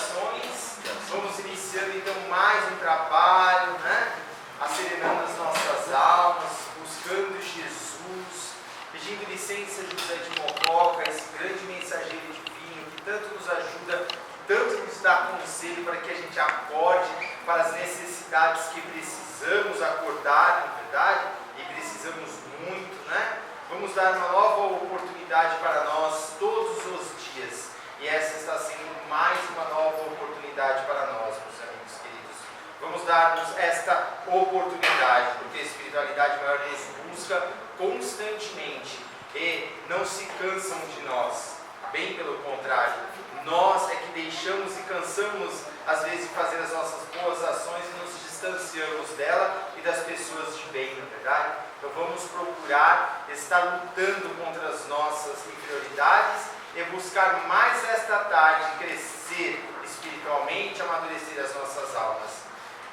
orações. Vamos iniciando então mais um trabalho, né? Acerenando as nossas almas, buscando Jesus, pedindo licença a José de Mococa, esse grande mensageiro divino que tanto nos ajuda, tanto nos dá conselho para que a gente acorde para as necessidades que precisamos acordar, na verdade, e precisamos muito, né? Vamos dar uma nova oportunidade para nós todos os dias. E essa está sendo mais uma nova oportunidade para nós, meus amigos queridos. Vamos dar-nos esta oportunidade, porque a espiritualidade maior nos busca constantemente e não se cansam de nós. Bem pelo contrário, nós é que deixamos e cansamos, às vezes, de fazer as nossas boas ações e nos distanciamos dela e das pessoas de bem, na verdade. Então vamos procurar estar lutando contra as nossas inferioridades e buscar mais esta tarde crescer espiritualmente, amadurecer as nossas almas.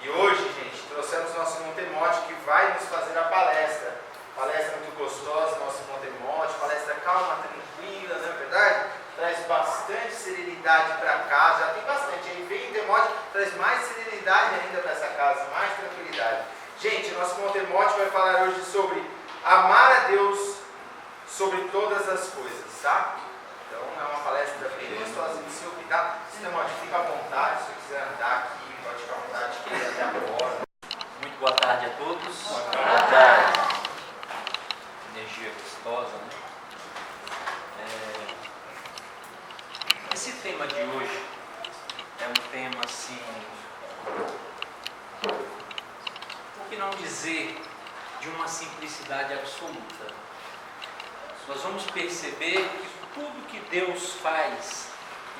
E hoje, gente, trouxemos nosso irmão Timóteo, que vai nos fazer a palestra. Palestra muito gostosa, nosso irmão Timóteo, palestra calma, tranquila, não é verdade? Traz bastante serenidade para casa, já tem bastante. Ele vem em Timóteo, traz mais serenidade ainda para essa casa, mais tranquilidade. Gente, nosso irmão Timóteo vai falar hoje sobre amar a Deus sobre todas as coisas, tá? Então é uma palestra bem gostosa de se ouvir, tá? Timóteo, fica à vontade, se você quiser andar aqui, pode ficar à vontade, que ele até agora. Muito boa tarde a todos. Boa tarde. Energia gostosa, né? Esse tema de hoje é um tema assim, por que não dizer de uma simplicidade absoluta? Nós vamos perceber que tudo que Deus faz,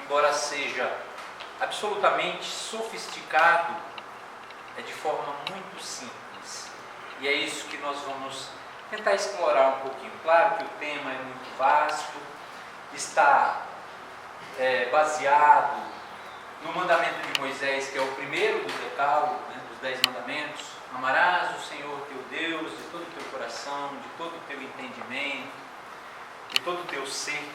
embora seja absolutamente sofisticado, é de forma muito simples. E é isso que nós vamos tentar explorar um pouquinho. Claro que o tema é muito vasto, está baseado no mandamento de Moisés, que é o primeiro do decálogo, né, dos 10 mandamentos. Amarás o Senhor teu Deus de todo o teu coração, de todo o teu entendimento, de todo o teu ser.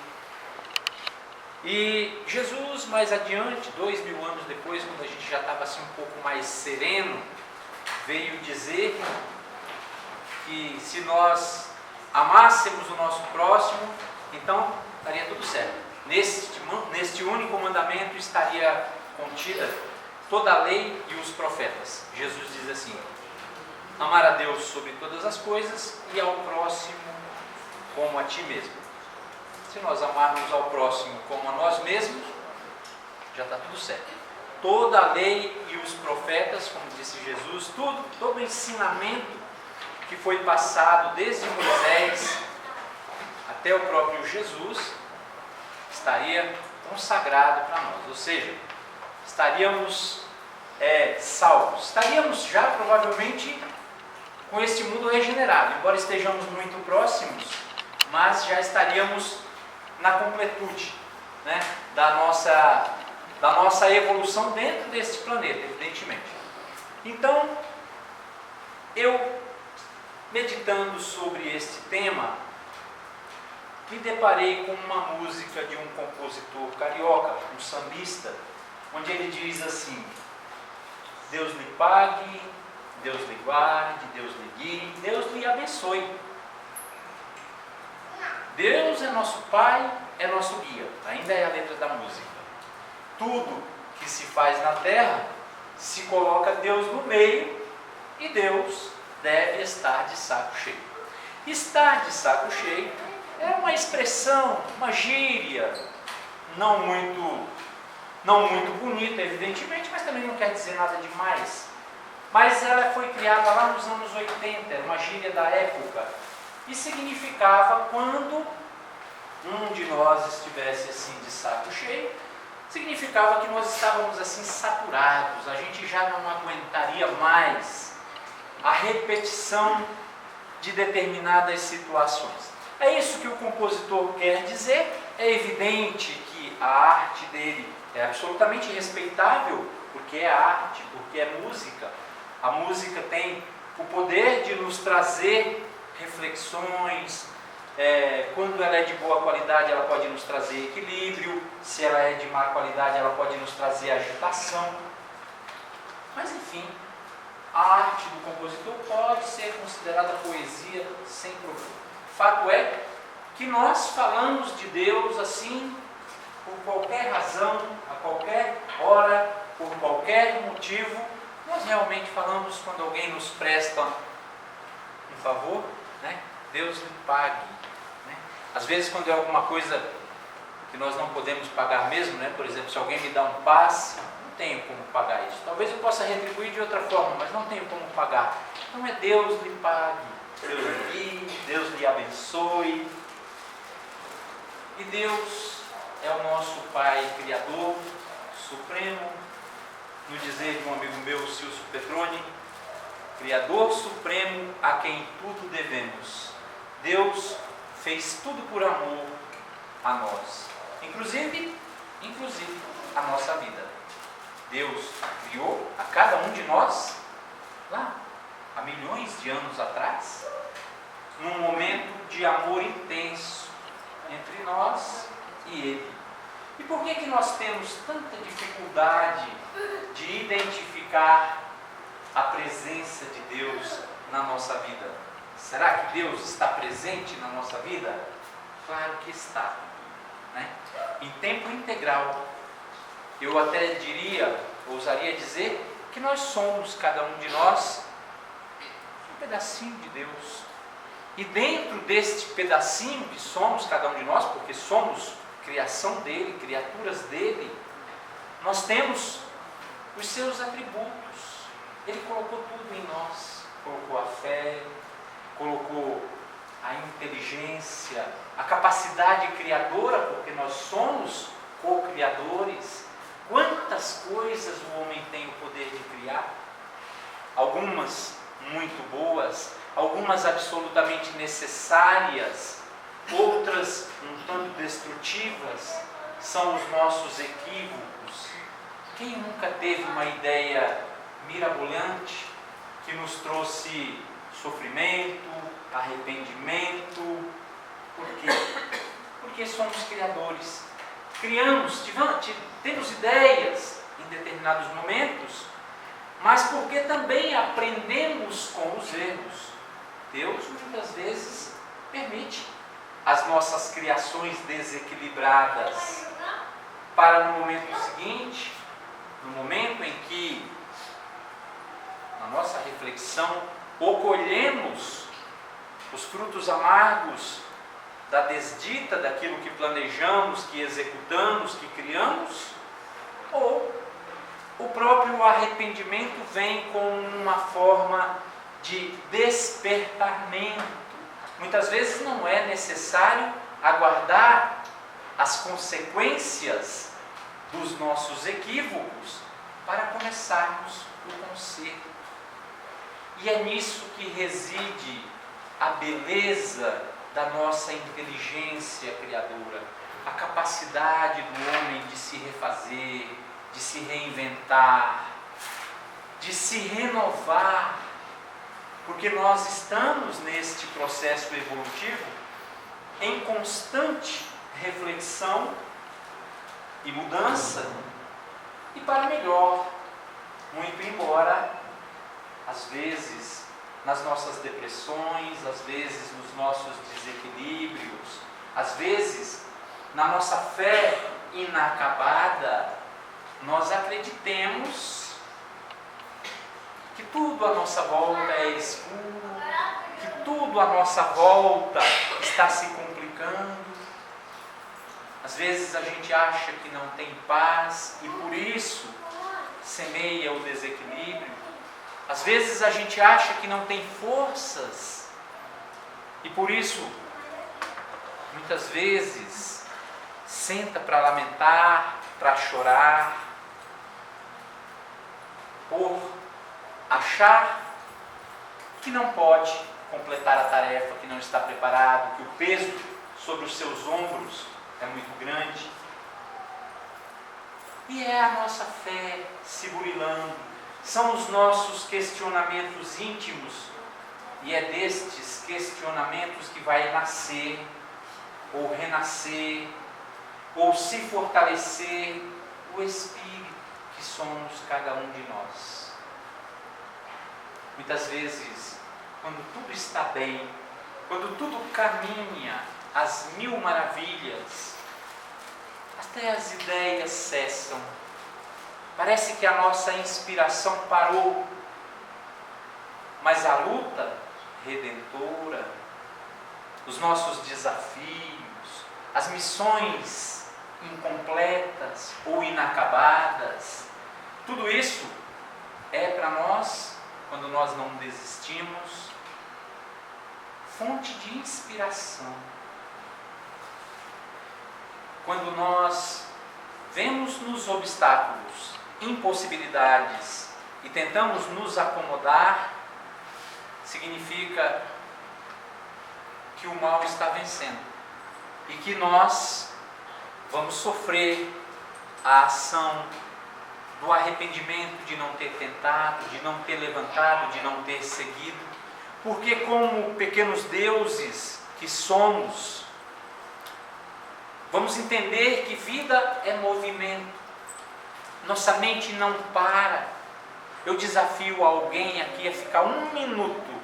E Jesus, mais adiante, 2000 anos depois, quando a gente já estava assim um pouco mais sereno, veio dizer que se nós amássemos o nosso próximo, então estaria tudo certo. Neste único mandamento estaria contida toda a lei e os profetas. Jesus diz assim: amar a Deus sobre todas as coisas e ao próximo como a ti mesmo. Se nós amarmos ao próximo como a nós mesmos, já está tudo certo. Toda a lei e os profetas, como disse Jesus, todo o ensinamento que foi passado desde Moisés até o próprio Jesus, estaria consagrado para nós, ou seja, estaríamos salvos, estaríamos já provavelmente com este mundo regenerado, embora estejamos muito próximos, mas já estaríamos na completude, né, da nossa evolução dentro deste planeta, evidentemente. Então, eu meditando sobre este tema, me deparei com uma música de um compositor carioca, um sambista, onde ele diz assim: Deus lhe pague, Deus lhe guarde, Deus lhe guie, Deus lhe abençoe. Deus é nosso Pai, é nosso guia. Ainda é a letra da música. Tudo que se faz na terra, se coloca Deus no meio e Deus deve estar de saco cheio. Estar de saco cheio é uma expressão, uma gíria, não muito bonita, evidentemente, mas também não quer dizer nada demais. Mas ela foi criada lá nos anos 80, era uma gíria da época, e significava quando um de nós estivesse assim de saco cheio, significava que nós estávamos assim saturados, a gente já não aguentaria mais a repetição de determinadas situações. É isso que o compositor quer dizer. É evidente que a arte dele é absolutamente respeitável, porque é arte, porque é música. A música tem o poder de nos trazer reflexões, quando ela é de boa qualidade, ela pode nos trazer equilíbrio. Se ela é de má qualidade, ela pode nos trazer agitação. Mas enfim, a arte do compositor pode ser considerada poesia sem problema. Fato é que nós falamos de Deus assim, por qualquer razão, a qualquer hora, por qualquer motivo. Nós realmente falamos quando alguém nos presta um favor, né? Deus lhe pague. Né? Às vezes, quando é alguma coisa que nós não podemos pagar mesmo, né? Por exemplo, se alguém me dá um passe, não tenho como pagar isso. Talvez eu possa retribuir de outra forma, mas não tenho como pagar. Então é Deus lhe pague, Deus lhe guie, Deus lhe abençoe. E Deus é o nosso Pai Criador, Supremo, no dizer de um amigo meu, Silvio Petroni, Criador Supremo a quem tudo devemos. Deus fez tudo por amor a nós, inclusive a nossa vida. Deus criou a cada um de nós, lá, há milhões de anos atrás, num momento de amor intenso entre nós e Ele. E por que nós temos tanta dificuldade de identificar a presença de Deus na nossa vida? Será que Deus está presente na nossa vida? Claro que está, né? Em tempo integral. Eu até ousaria dizer, que nós somos, cada um de nós, um pedacinho de Deus. E dentro deste pedacinho que somos, cada um de nós, porque somos criação dele, criaturas dele, nós temos os seus atributos. Ele colocou tudo em nós, colocou a fé, colocou a inteligência, a capacidade criadora, porque nós somos co-criadores. Quantas coisas o homem tem o poder de criar? Algumas muito boas, algumas absolutamente necessárias, outras um tanto destrutivas, são os nossos equívocos. Quem nunca teve uma ideia mirabolante que nos trouxe sofrimento, arrependimento? Por quê? Porque somos criadores. Criamos, temos ideias em determinados momentos, mas porque também aprendemos com os erros. Deus muitas vezes permite as nossas criações desequilibradas, para no momento seguinte, no momento em que, na nossa reflexão, colhemos os frutos amargos da desdita daquilo que planejamos, que executamos, que criamos, ou o próprio arrependimento vem com uma forma de despertamento. Muitas vezes não é necessário aguardar as consequências dos nossos equívocos para começarmos o conserto. E é nisso que reside a beleza da nossa inteligência criadora, a capacidade do homem de se refazer, de se reinventar, de se renovar, porque nós estamos neste processo evolutivo em constante reflexão e mudança, e para melhor, muito embora, às vezes, nas nossas depressões, às vezes nos nossos desequilíbrios, às vezes na nossa fé inacabada, nós acreditemos que tudo à nossa volta é escuro, que tudo à nossa volta está se complicando. Às vezes a gente acha que não tem paz e por isso semeia o desequilíbrio. Às vezes a gente acha que não tem forças e por isso, muitas vezes, senta para lamentar, para chorar, por achar que não pode completar a tarefa, que não está preparado, que o peso sobre os seus ombros é muito grande. E é a nossa fé se burilando, são os nossos questionamentos íntimos E é destes questionamentos que vai nascer, ou renascer, ou se fortalecer o Espírito que somos cada um de nós. Muitas vezes, quando tudo está bem, quando tudo caminha às mil maravilhas, até as ideias cessam. Parece que a nossa inspiração parou, mas a luta redentora, os nossos desafios, as missões incompletas ou inacabadas, tudo isso é para nós, quando nós não desistimos, fonte de inspiração. Quando nós vemos nos obstáculos, impossibilidades e tentamos nos acomodar, significa que o mal está vencendo e que nós vamos sofrer a ação do arrependimento de não ter tentado, de não ter levantado, de não ter seguido, porque como pequenos deuses que somos, vamos entender que vida é movimento, nossa mente não para. Eu desafio alguém aqui a ficar 1 minuto,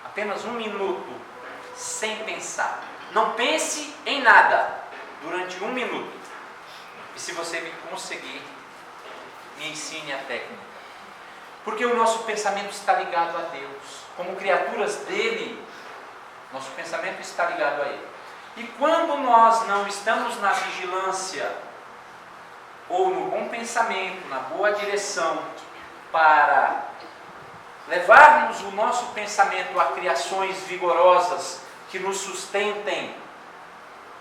apenas 1 minuto, sem pensar. Não pense em nada durante 1 minuto. E se você me conseguir, me ensine a técnica. Porque o nosso pensamento está ligado a Deus. Como criaturas dele, nosso pensamento está ligado a ele. E quando nós não estamos na vigilância, ou no bom pensamento, na boa direção, para levarmos o nosso pensamento a criações vigorosas que nos sustentem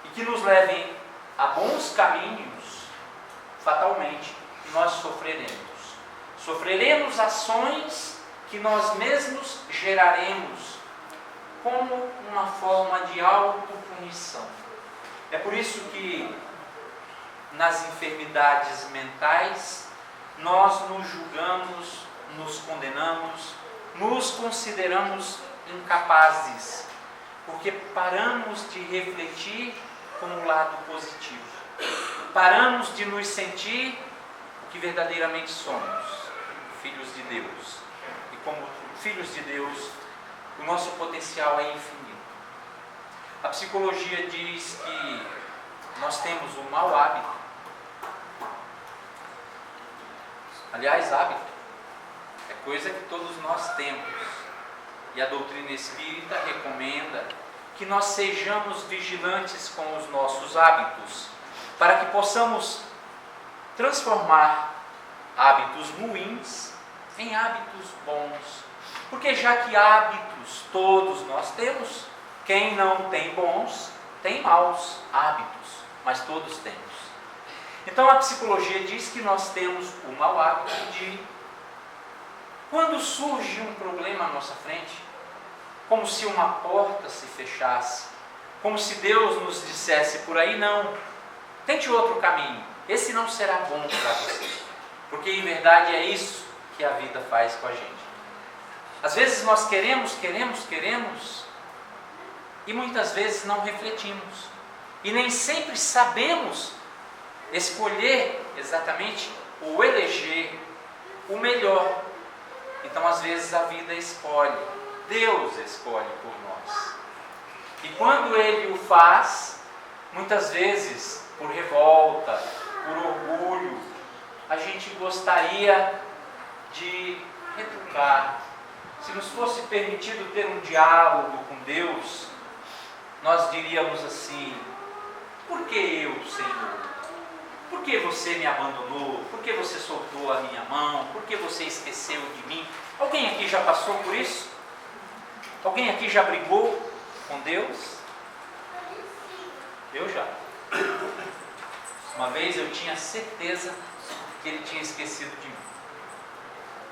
e que nos levem a bons caminhos, fatalmente nós sofreremos. Sofreremos ações que nós mesmos geraremos como uma forma de autopunição. É por isso que nas enfermidades mentais nós nos julgamos, nos condenamos, nos consideramos incapazes, porque paramos de refletir com o lado positivo, paramos de nos sentir o que verdadeiramente somos, filhos de Deus. E como filhos de Deus, o nosso potencial é infinito. A psicologia diz que nós temos um mau hábito. Aliás, hábito é coisa que todos nós temos. E a doutrina espírita recomenda que nós sejamos vigilantes com os nossos hábitos, para que possamos transformar hábitos ruins em hábitos bons. Porque já que hábitos todos nós temos, quem não tem bons, tem maus hábitos, mas todos temos. Então a psicologia diz que nós temos o mau hábito de, quando surge um problema à nossa frente, como se uma porta se fechasse, como se Deus nos dissesse por aí, não, tente outro caminho, esse não será bom para você. Porque em verdade é isso que a vida faz com a gente. Às vezes nós queremos, e muitas vezes não refletimos. E nem sempre sabemos escolher exatamente ou eleger o melhor. Então às vezes a vida escolhe, Deus escolhe por nós. E quando Ele o faz, muitas vezes por revolta, por orgulho, a gente gostaria de retrucar. Se nos fosse permitido ter um diálogo com Deus, nós diríamos assim: por que eu, Senhor? Por que você me abandonou? Por que você soltou a minha mão? Por que você esqueceu de mim? Alguém aqui já passou por isso? Alguém aqui já brigou com Deus? Eu já. Uma vez eu tinha certeza que Ele tinha esquecido de mim.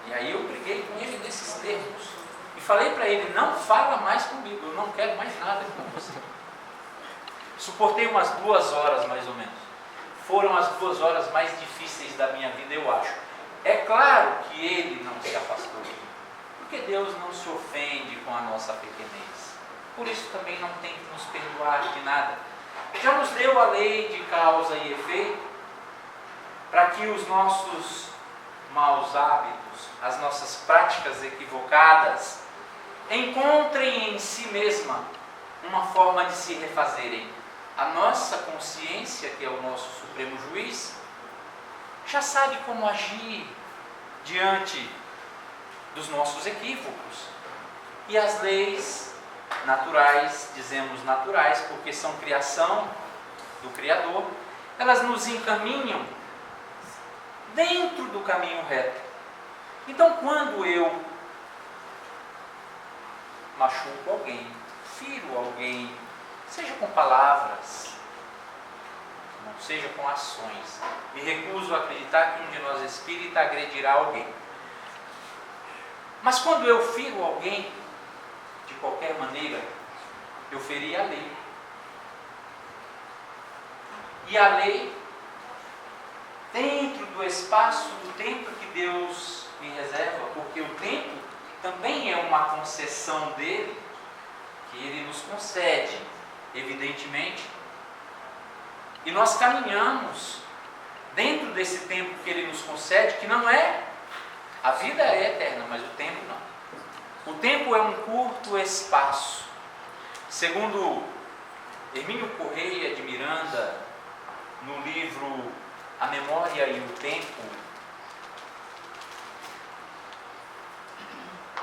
E aí eu briguei com Ele nesses termos. E falei para Ele: não fala mais comigo, eu não quero mais nada com você. Suportei umas 2 horas mais ou menos. Foram as 2 horas mais difíceis da minha vida, eu acho. É claro que Ele não se afastou de mim. Porque Deus não se ofende com a nossa pequenez. Por isso também não tem que nos perdoar de nada. Já nos deu a lei de causa e efeito para que os nossos maus hábitos, as nossas práticas equivocadas, encontrem em si mesma uma forma de se refazerem. A nossa consciência, que é o nosso supremo juiz, já sabe como agir diante dos nossos equívocos. E as leis naturais, dizemos naturais porque são criação do Criador, elas nos encaminham dentro do caminho reto. Então, quando eu machuco alguém, firo alguém, seja com palavras, não seja com ações, me recuso a acreditar que um de nós espírita agredirá alguém. Mas quando eu firo alguém, de qualquer maneira, eu feri a lei. E a lei, dentro do espaço do tempo que Deus me reserva, porque o tempo também é uma concessão dele, que ele nos concede, evidentemente, e nós caminhamos dentro desse tempo que ele nos concede, que não é, a vida é eterna, mas o tempo não. O tempo é um curto espaço. Segundo Hermínio Correia de Miranda, no livro A Memória e o Tempo,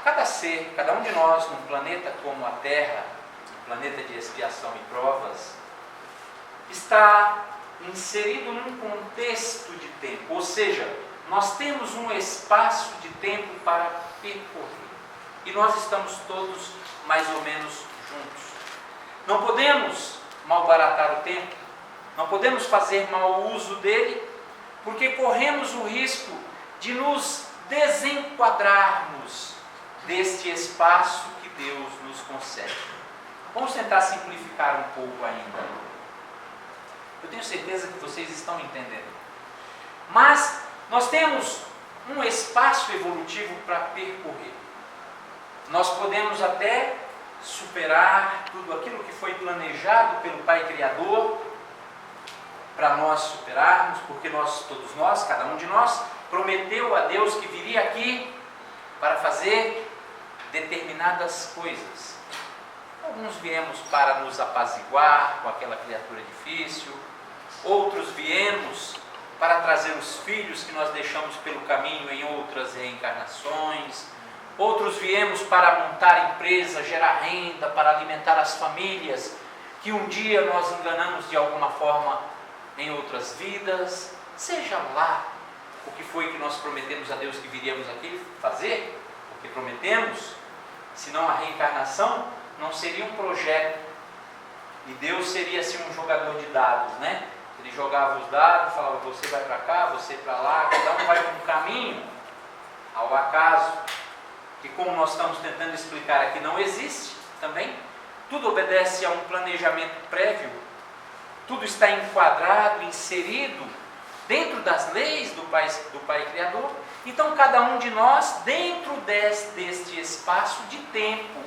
cada ser, cada um de nós num planeta como a Terra, um planeta de expiação e provas, está inserido num contexto de tempo, ou seja, nós temos um espaço de tempo para percorrer e nós estamos todos mais ou menos juntos. Não podemos malbaratar o tempo, não podemos fazer mau uso dele, porque corremos o risco de nos desenquadrarmos deste espaço que Deus nos concede. Vamos tentar simplificar um pouco ainda. Eu tenho certeza que vocês estão entendendo. Mas nós temos um espaço evolutivo para percorrer. Nós podemos até superar tudo aquilo que foi planejado pelo Pai Criador para nós superarmos, porque todos nós, cada um de nós, prometeu a Deus que viria aqui para fazer determinadas coisas. Alguns viemos para nos apaziguar com aquela criatura difícil, outros viemos para trazer os filhos que nós deixamos pelo caminho em outras reencarnações, outros viemos para montar empresa, gerar renda, para alimentar as famílias que um dia nós enganamos de alguma forma em outras vidas. Seja lá o que foi que nós prometemos a Deus que viríamos aqui fazer, porque prometemos, senão a reencarnação não seria um projeto e Deus seria assim um jogador de dados, né? Ele jogava os dados, falava, você vai para cá, você para lá, cada um vai para um caminho ao acaso, que como nós estamos tentando explicar aqui, não existe também. Tudo obedece a um planejamento prévio, tudo está enquadrado, inserido dentro das leis do Pai Criador. Então cada um de nós, dentro deste espaço de tempo,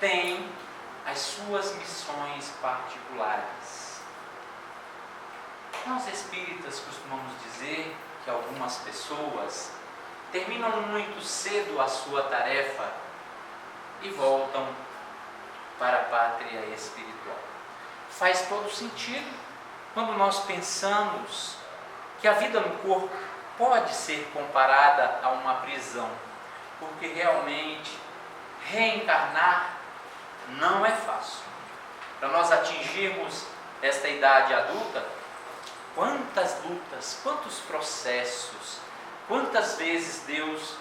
tem as suas missões particulares. Nós espíritas costumamos dizer que algumas pessoas terminam muito cedo a sua tarefa e voltam para a pátria espiritual. Faz todo sentido quando nós pensamos que a vida no corpo pode ser comparada a uma prisão, porque realmente reencarnar não é fácil. Para nós atingirmos esta idade adulta, quantas lutas, quantos processos, quantas vezes Deus,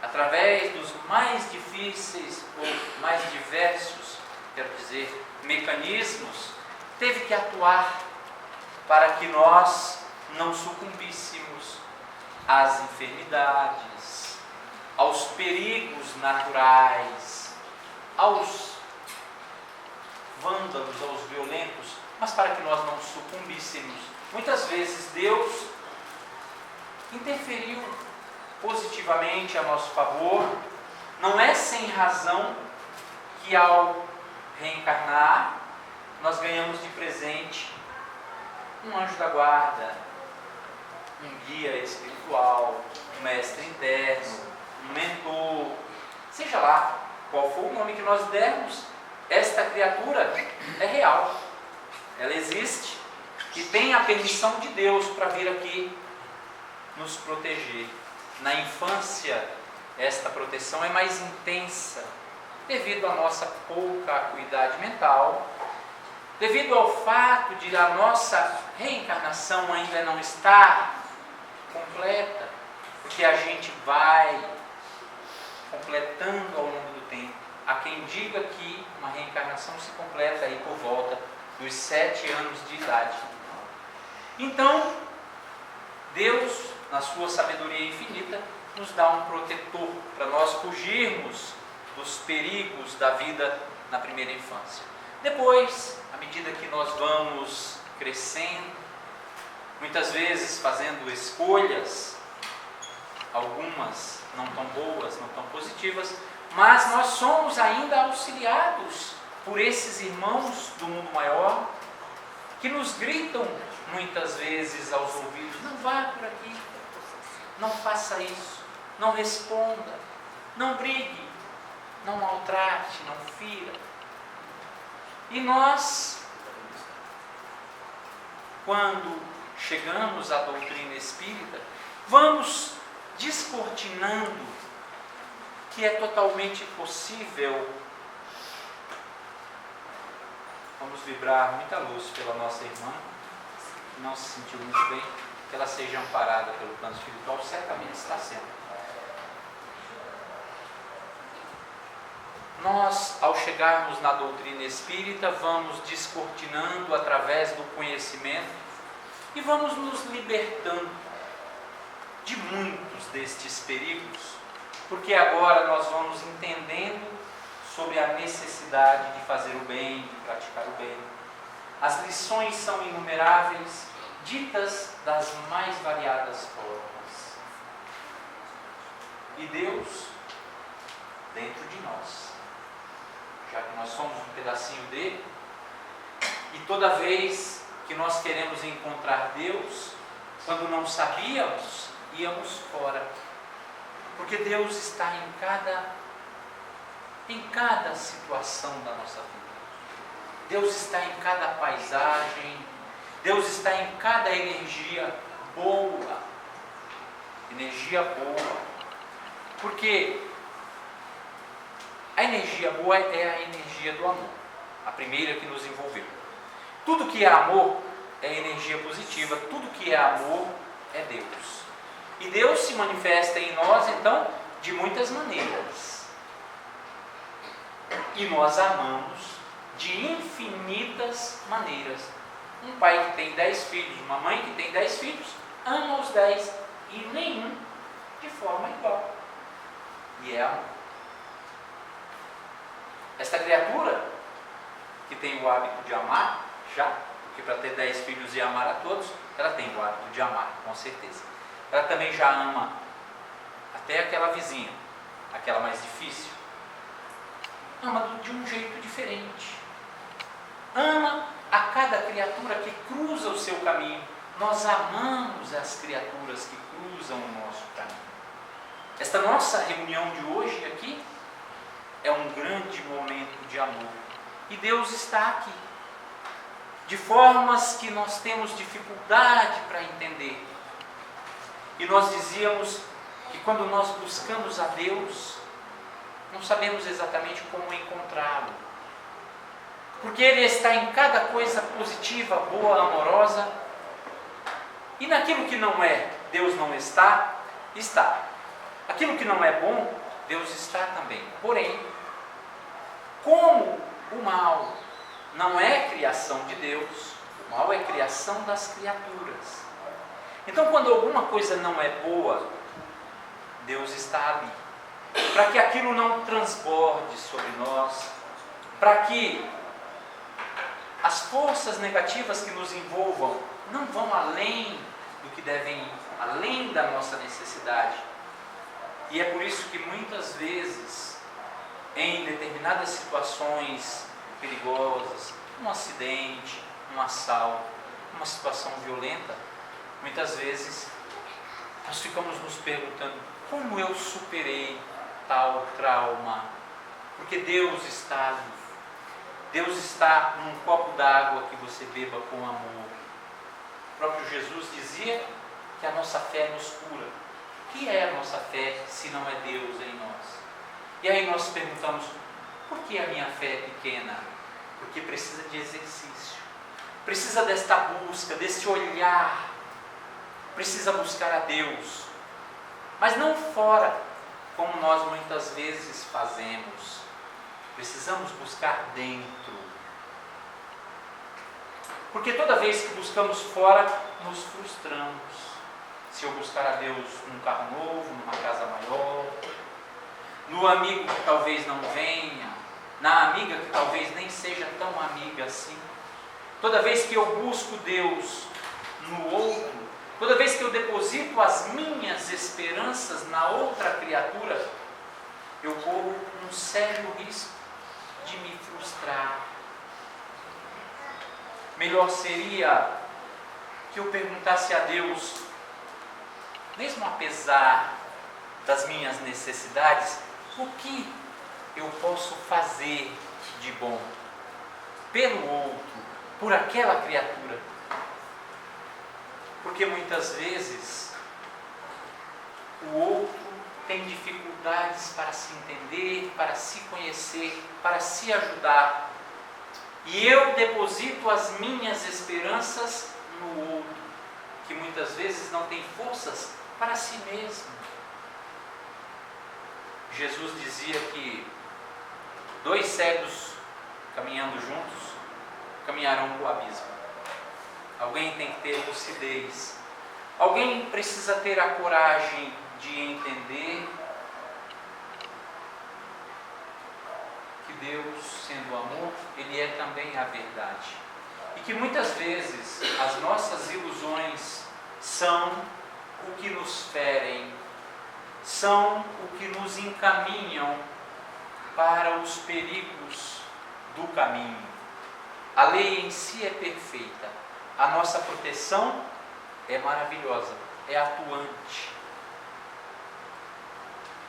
através dos mais difíceis ou mais diversos, quero dizer, mecanismos, teve que atuar para que nós não sucumbíssemos às enfermidades, aos perigos naturais, aos vândalos, aos violentos, mas para que nós não sucumbíssemos. Muitas vezes Deus interferiu positivamente a nosso favor Não é sem razão que ao reencarnar, nós ganhamos de presente um anjo da guarda, um guia espiritual, um mestre interno, um mentor, seja lá qual for o nome que nós dermos, esta criatura é real, ela existe e tem a permissão de Deus para vir aqui nos proteger. Na infância, esta proteção é mais intensa, devido à nossa pouca acuidade mental, devido ao fato de a nossa reencarnação ainda não estar completa, porque a gente vai completando ao longo do tempo. Há quem diga que uma reencarnação se completa aí por volta dos 7 anos de idade. Então, Deus, na sua sabedoria infinita, nos dá um protetor para nós fugirmos dos perigos da vida na primeira infância. Depois, à medida que nós vamos crescendo, muitas vezes fazendo escolhas, algumas não tão boas, não tão positivas, mas nós somos ainda auxiliados por esses irmãos do mundo maior, que nos gritam muitas vezes aos ouvidos: não vá por aqui, não faça isso, não responda, não brigue, não maltrate, não fira. E nós, quando chegamos à doutrina espírita, vamos descortinando que é totalmente possível. Vamos vibrar muita luz pela nossa irmã, que não se sentiu muito bem, que ela seja amparada pelo plano espiritual, certamente está sendo. Nós, ao chegarmos na doutrina espírita, vamos descortinando através do conhecimento e vamos nos libertando de muitos destes perigos, porque agora nós vamos entendendo sobre a necessidade de fazer o bem, de praticar o bem. As lições são inumeráveis, ditas das mais variadas formas. E Deus dentro de nós, já que nós somos um pedacinho dele, e toda vez que nós queremos encontrar Deus, quando não sabíamos, íamos fora, porque Deus está em cada situação da nossa vida. Deus está em cada paisagem, Deus está em cada energia boa, porque a energia boa é a energia do amor, a primeira que nos envolveu. Tudo que é amor é energia positiva, tudo que é amor é Deus. E Deus se manifesta em nós, então, de muitas maneiras. E nós amamos de infinitas maneiras. Um pai que tem 10 filhos, uma mãe que tem 10 filhos, ama os 10 e nenhum de forma igual. E é amor. Esta criatura que tem o hábito de amar, porque para ter 10 filhos e amar a todos, ela tem o hábito de amar, com certeza. Ela também já ama até aquela vizinha, aquela mais difícil. Ama de um jeito diferente. Ama a cada criatura que cruza o seu caminho. Nós amamos as criaturas que cruzam o nosso caminho. Esta nossa reunião de hoje aqui é um grande momento de amor. E Deus está aqui, de formas que nós temos dificuldade para entender. E nós dizíamos que quando nós buscamos a Deus, não sabemos exatamente como encontrá-lo. Porque Ele está em cada coisa positiva, boa, amorosa. E naquilo que não é, Deus não está, está. Aquilo que não é bom, Deus está também. Porém, como o mal não é criação de Deus, o mal é criação das criaturas. Então, quando alguma coisa não é boa, Deus está ali, para que aquilo não transborde sobre nós, para que as forças negativas que nos envolvam não vão além do que devem ir, além da nossa necessidade. E é por isso que muitas vezes, em determinadas situações perigosas, um acidente, um assalto, uma situação violenta, muitas vezes nós ficamos nos perguntando: como eu superei tal trauma? Porque Deus está ali. Deus está num copo d'água que você beba com amor. O próprio Jesus dizia que a nossa fé nos cura. O que é a nossa fé se não é Deus em nós? E aí nós perguntamos: por que a minha fé é pequena? Porque precisa de exercício, precisa desta busca, deste olhar, precisa buscar a Deus, mas não fora, como nós muitas vezes fazemos. Precisamos buscar dentro, porque toda vez que buscamos fora, nos frustramos. Se eu buscar a Deus num carro novo, numa casa maior, no amigo que talvez não venha, na amiga que talvez nem seja tão amiga assim. Toda vez que eu busco Deus no outro, toda vez que eu deposito as minhas esperanças na outra criatura, eu corro um sério risco de me frustrar. Melhor seria que eu perguntasse a Deus, mesmo apesar das minhas necessidades, o que eu posso fazer de bom pelo outro, por aquela criatura? Porque muitas vezes o outro tem dificuldades para se entender, para se conhecer, para se ajudar. E eu deposito as minhas esperanças no outro, que muitas vezes não tem forças para si mesmo. Jesus dizia que 2 cegos caminhando juntos caminharão para o abismo. Alguém tem que ter lucidez. Alguém precisa ter a coragem de entender que Deus, sendo amor, Ele é também a verdade. E que muitas vezes as nossas ilusões são o que nos ferem, são o que nos encaminham para os perigos do caminho. A lei em si é perfeita, a nossa proteção é maravilhosa, é atuante.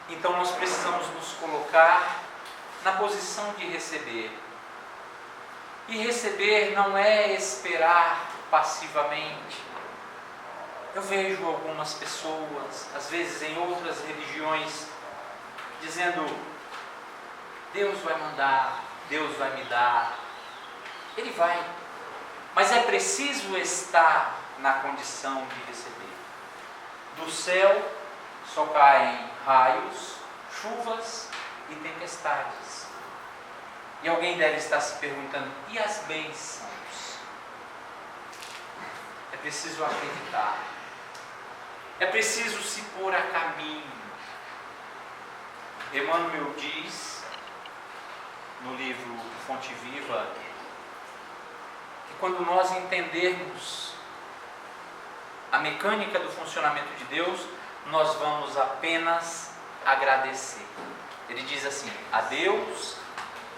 Então nós precisamos nos colocar na posição de receber. E receber não é esperar passivamente. Eu vejo algumas pessoas, às vezes em outras religiões, dizendo: Deus vai mandar, Deus vai me dar. Ele vai, mas é preciso estar na condição de receber. Do céu só caem raios, chuvas e tempestades. E alguém deve estar se perguntando: e as bênçãos? É preciso acreditar. É preciso se pôr a caminho. Emmanuel diz, no livro Fonte Viva, que quando nós entendermos a mecânica do funcionamento de Deus, nós vamos apenas agradecer. Ele diz assim: a Deus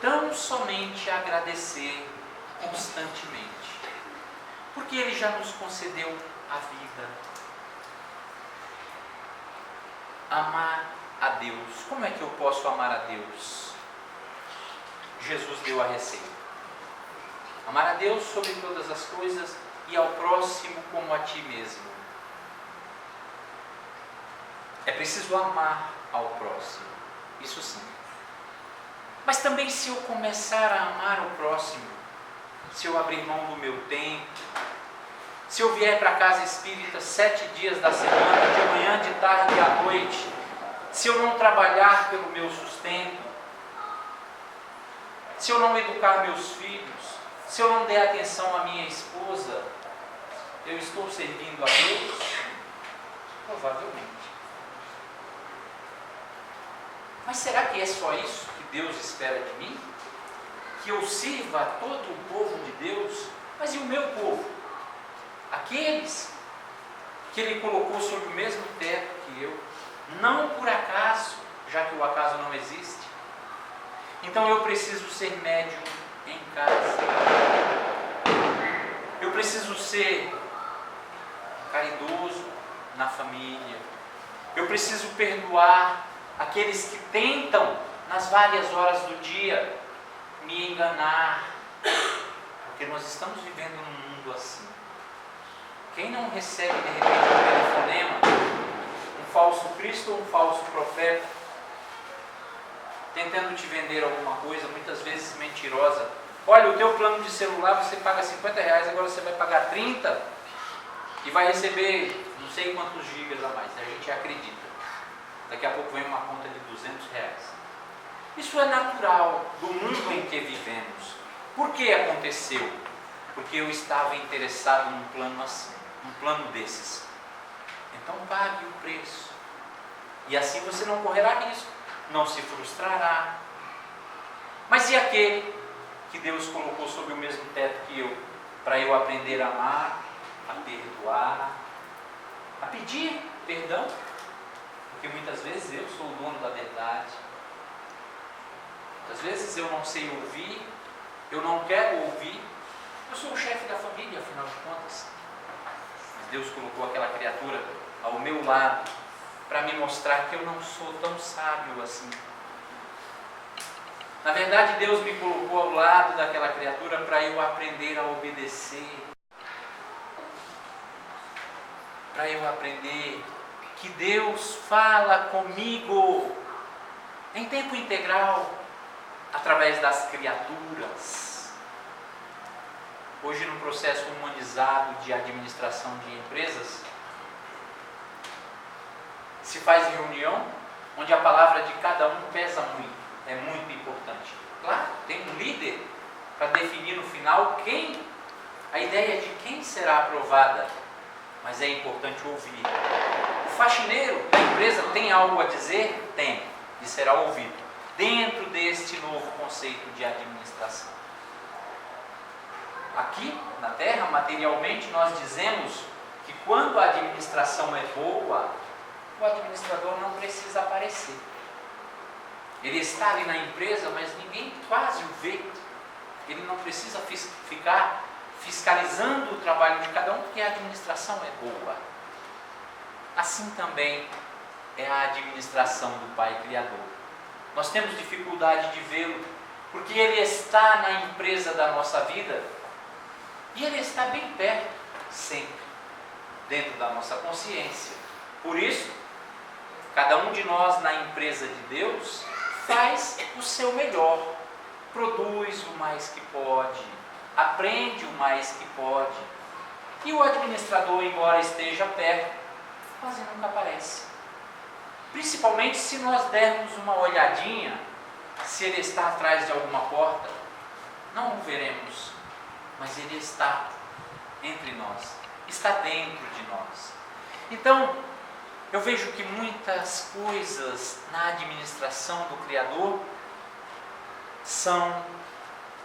tão somente agradecer constantemente, porque Ele já nos concedeu a vida. Amar a Deus. Como é que eu posso amar a Deus? Jesus deu a receita. Amar a Deus sobre todas as coisas e ao próximo como a ti mesmo. É preciso amar ao próximo, isso sim. Mas também, se eu começar a amar o próximo, se eu abrir mão do meu tempo, se eu vier para a casa espírita 7 dias da semana, de manhã, de tarde e à noite, se eu não trabalhar pelo meu sustento, se eu não educar meus filhos, se eu não der atenção à minha esposa, eu estou servindo a Deus? Provavelmente. Mas será que é só isso que Deus espera de mim? Que eu sirva a todo o povo de Deus? Mas e o meu povo? Aqueles que Ele colocou sob o mesmo teto que eu, não por acaso preciso ser médium em casa. Eu preciso ser caridoso na família. Eu preciso perdoar aqueles que tentam, nas várias horas do dia, me enganar. Porque nós estamos vivendo num mundo assim. Quem não recebe de repente um telefonema, um falso Cristo ou um falso profeta, tentando te vender alguma coisa, muitas vezes mentirosa. Olha, o teu plano de celular você paga R$50, agora você vai pagar 30 e vai receber não sei quantos gigas a mais. A gente acredita. Daqui a pouco vem uma conta de R$200. Isso é natural do mundo em que vivemos. Por que aconteceu? Porque eu estava interessado num plano assim, num plano desses. Então pague o preço. E assim você não correrá risco, não se frustrará. Mas e aquele que Deus colocou sob o mesmo teto que eu, para eu aprender a amar, a perdoar, a pedir perdão? Porque muitas vezes eu sou o dono da verdade. Muitas vezes eu não sei ouvir, eu não quero ouvir. Eu sou o chefe da família, afinal de contas. Mas Deus colocou aquela criatura ao meu lado para me mostrar que eu não sou tão sábio assim. Na verdade, Deus me colocou ao lado daquela criatura para eu aprender a obedecer. Para eu aprender que Deus fala comigo em tempo integral, através das criaturas. Hoje, no processo humanizado de administração de empresas, se faz reunião onde a palavra de cada um pesa muito, é muito importante. Claro, tem um líder para definir no final a ideia de quem será aprovada, mas é importante ouvir. O faxineiro da empresa tem algo a dizer? Tem, e será ouvido, dentro deste novo conceito de administração. Aqui na Terra, materialmente, nós dizemos que quando a administração é boa, o administrador não precisa aparecer. Ele está ali na empresa, mas ninguém quase o vê. Ele não precisa ficar fiscalizando o trabalho de cada um, porque a administração é boa. Assim também é a administração do Pai Criador. Nós temos dificuldade de vê-lo, porque Ele está na empresa da nossa vida e Ele está bem perto, sempre, dentro da nossa consciência. Por isso, cada um de nós na empresa de Deus faz o seu melhor, produz o mais que pode, aprende o mais que pode. E o administrador, embora esteja perto, quase nunca aparece. Principalmente se nós dermos uma olhadinha, se ele está atrás de alguma porta, não o veremos, mas ele está entre nós, está dentro de nós. Então, eu vejo que muitas coisas na administração do Criador são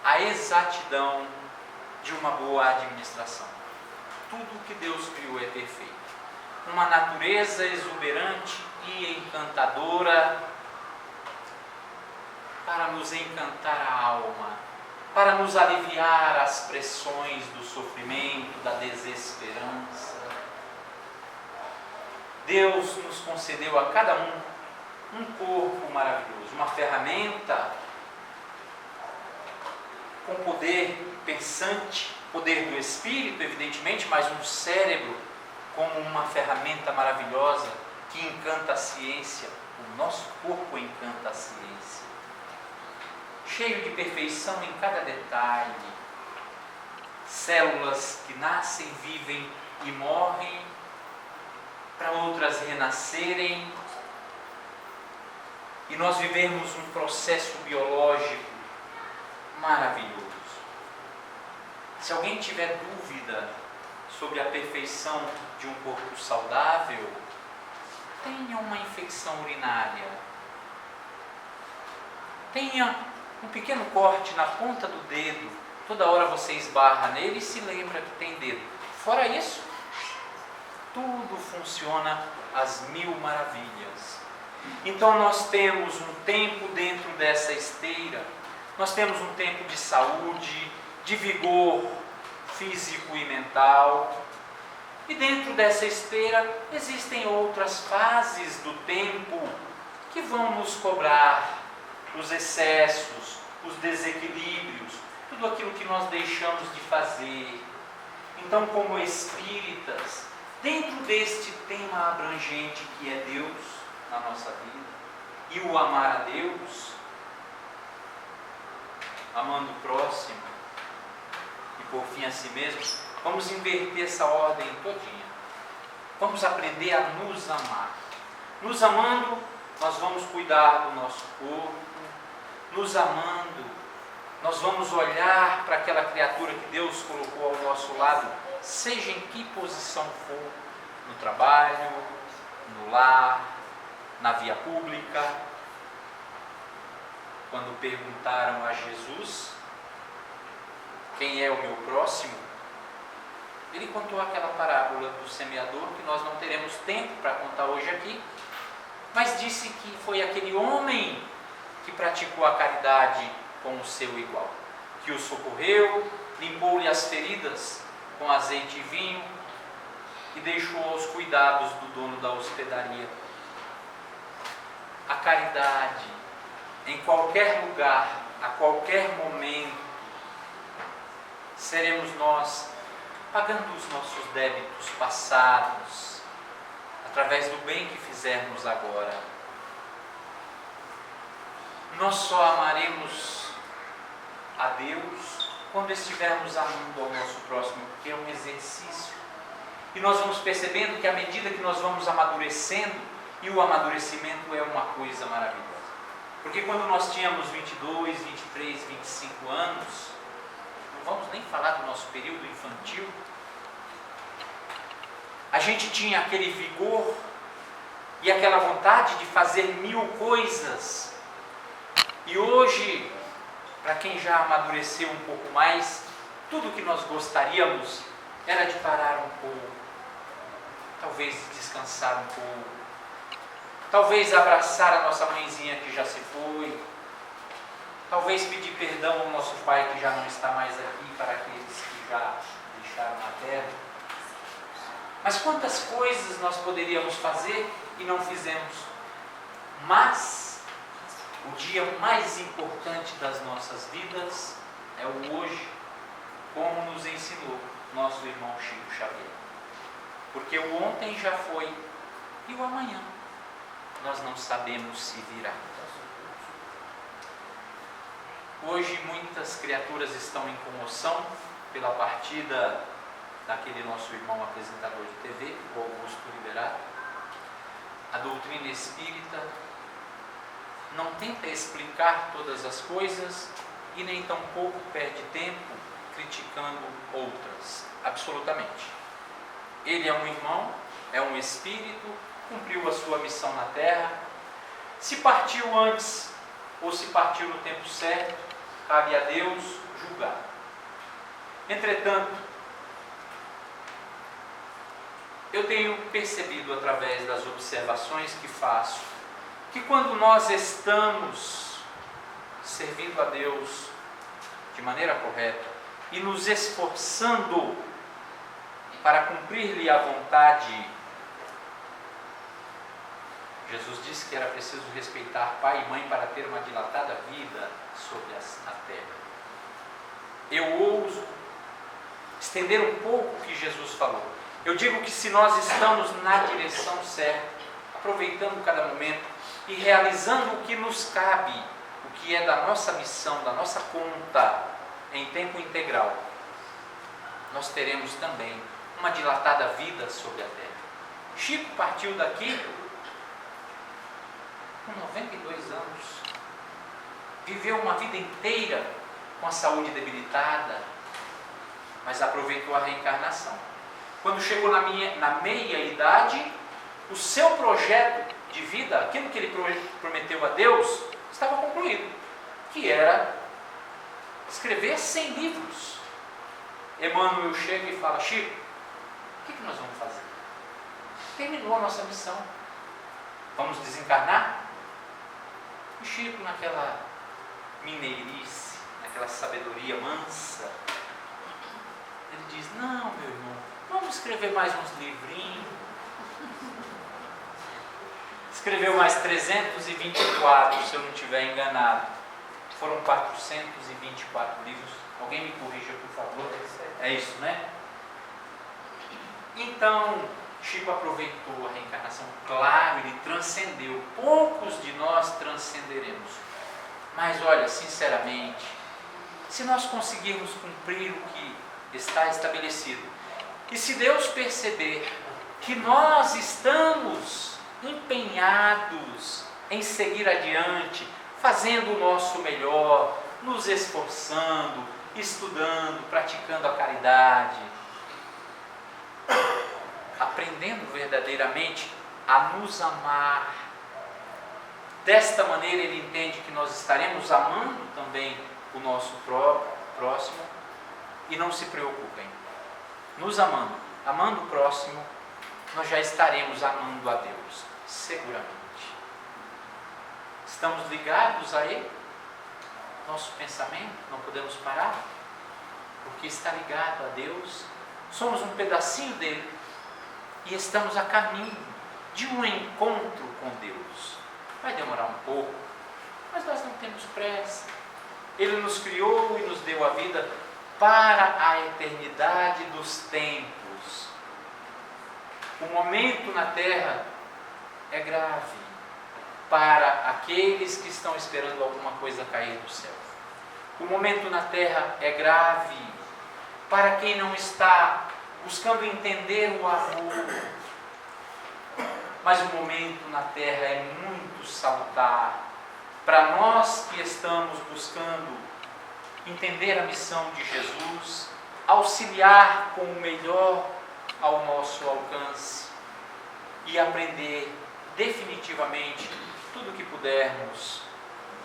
a exatidão de uma boa administração. Tudo que Deus criou é perfeito. Uma natureza exuberante e encantadora para nos encantar a alma, para nos aliviar as pressões do sofrimento, da desesperança. Deus nos concedeu a cada um corpo maravilhoso, uma ferramenta com poder pensante, poder do espírito, evidentemente, mas um cérebro como uma ferramenta maravilhosa que encanta a ciência. O nosso corpo encanta a ciência, cheio de perfeição em cada detalhe, células que nascem, vivem e morrem, para outras renascerem, e nós vivemos um processo biológico maravilhoso. Se alguém tiver dúvida sobre a perfeição de um corpo saudável, tenha uma infecção urinária, tenha um pequeno corte na ponta do dedo, toda hora você esbarra nele e se lembra que tem dedo. Fora isso, tudo funciona às mil maravilhas. Então nós temos um tempo dentro dessa esteira nós temos um tempo de saúde, de vigor físico e mental. E dentro dessa esteira existem outras fases do tempo que vão nos cobrar os excessos, os desequilíbrios, tudo aquilo que nós deixamos de fazer. Então, como espíritas, dentro deste tema abrangente que é Deus na nossa vida, e o amar a Deus, amando o próximo e por fim a si mesmo, vamos inverter essa ordem todinha. Vamos aprender a nos amar. Nos amando, nós vamos cuidar do nosso corpo. Nos amando, nós vamos olhar para aquela criatura que Deus colocou ao nosso lado, seja em que posição for, no trabalho, no lar, na via pública. Quando perguntaram a Jesus quem é o meu próximo, ele contou aquela parábola do semeador, que nós não teremos tempo para contar hoje aqui, mas disse que foi aquele homem que praticou a caridade com o seu igual, que o socorreu, limpou-lhe as feridas com azeite e vinho e deixou aos cuidados do dono da hospedaria. A caridade, em qualquer lugar, a qualquer momento, seremos nós pagando os nossos débitos passados, através do bem que fizermos agora. Nós só amaremos a Deus quando estivermos amando ao nosso próximo, porque é um exercício. E nós vamos percebendo que à medida que nós vamos amadurecendo, e o amadurecimento é uma coisa maravilhosa. Porque quando nós tínhamos 22, 23, 25 anos, não vamos nem falar do nosso período infantil, a gente tinha aquele vigor e aquela vontade de fazer 1000 coisas. E hoje, para quem já amadureceu um pouco mais, tudo que nós gostaríamos era de parar um pouco, talvez descansar um pouco, talvez abraçar a nossa mãezinha que já se foi, talvez pedir perdão ao nosso pai que já não está mais aqui, para aqueles que já deixaram a terra. Mas quantas coisas nós poderíamos fazer e não fizemos? Mas o dia mais importante das nossas vidas é o hoje, como nos ensinou nosso irmão Chico Xavier. Porque o ontem já foi e o amanhã nós não sabemos se virá. Hoje muitas criaturas estão em comoção pela partida daquele nosso irmão apresentador de TV, o Augusto Liberato. A doutrina espírita não tenta explicar todas as coisas e nem tampouco perde tempo criticando outras, absolutamente. Ele é um irmão, é um espírito, cumpriu a sua missão na Terra. Se partiu antes ou se partiu no tempo certo, cabe a Deus julgar. Entretanto, eu tenho percebido através das observações que faço, que quando nós estamos servindo a Deus de maneira correta e nos esforçando para cumprir-lhe a vontade, Jesus disse que era preciso respeitar pai e mãe para ter uma dilatada vida sobre a terra. Eu ouso estender um pouco o que Jesus falou. Eu digo que se nós estamos na direção certa, aproveitando cada momento e realizando o que nos cabe, o que é da nossa missão, da nossa conta, em tempo integral, nós teremos também uma dilatada vida sobre a terra. Chico partiu daqui com 92 anos, viveu uma vida inteira com a saúde debilitada, mas aproveitou a reencarnação. Quando chegou na meia idade, o seu projeto de vida, aquilo que ele prometeu a Deus, estava concluído, que era escrever 100 livros. Emmanuel chega e fala: Chico, o que nós vamos fazer? Terminou a nossa missão. Vamos desencarnar? E Chico, naquela mineirice, naquela sabedoria mansa, ele diz: não, meu irmão, vamos escrever mais uns livrinhos. Escreveu mais 324, se eu não estiver enganado. Foram 424 livros. Alguém me corrija, por favor. É isso, né? Então, Chico aproveitou a reencarnação. Claro, ele transcendeu. Poucos de nós transcenderemos. Mas olha, sinceramente, se nós conseguirmos cumprir o que está estabelecido, e se Deus perceber que nós estamos empenhados em seguir adiante, fazendo o nosso melhor, nos esforçando, estudando, praticando a caridade, aprendendo verdadeiramente a nos amar. Desta maneira ele entende que nós estaremos amando também o nosso próximo. E não se preocupem, nos amando o próximo, nós já estaremos amando a Deus, seguramente. Estamos ligados a Ele, nosso pensamento, não podemos parar, porque está ligado a Deus, somos um pedacinho dele e estamos a caminho de um encontro com Deus. Vai demorar um pouco, mas nós não temos pressa. Ele nos criou e nos deu a vida para a eternidade dos tempos. O momento na terra é grave para aqueles que estão esperando alguma coisa cair do céu. O momento na terra é grave para quem não está buscando entender o amor. Mas o momento na terra é muito salutar para nós que estamos buscando entender a missão de Jesus, auxiliar com o melhor ao nosso alcance e aprender definitivamente tudo o que pudermos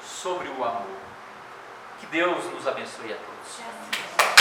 sobre o amor. Que Deus nos abençoe a todos.